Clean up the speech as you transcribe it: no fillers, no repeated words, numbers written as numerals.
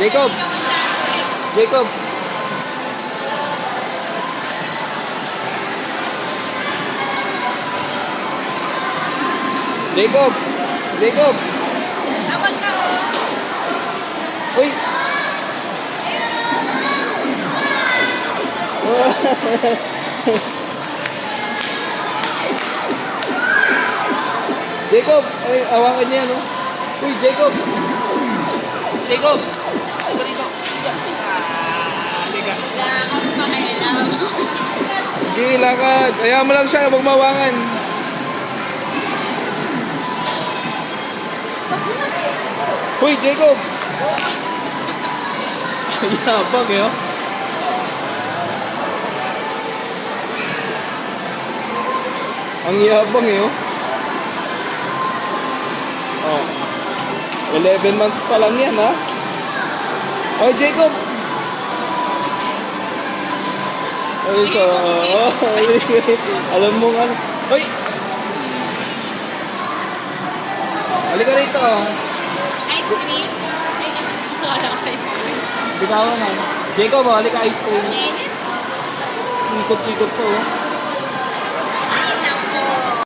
Jacob! Jacob! Jacob! Jacob! Tawag ka oh. Uy! Jacob! Ay, awakan niya, no? Uy, Jacob! Jacob! Halika dito! Halika. Wala kang pakialam. Sige, lakad. Ayaw mo lang siya, huwag mawangan. Uy, Jacob! Yabang eh, oh. Ang yabang eh, oh. Oh. 11 months pa lang yan, ha? Oh, Jacob! Ay, so, alam mo nga. Uy! Halika rito, oh. Ice cream? Ay, wala akong ice cream. Bitawan na. Jacob, oh, halika ice cream. Init? Ikot-ikot to, oh.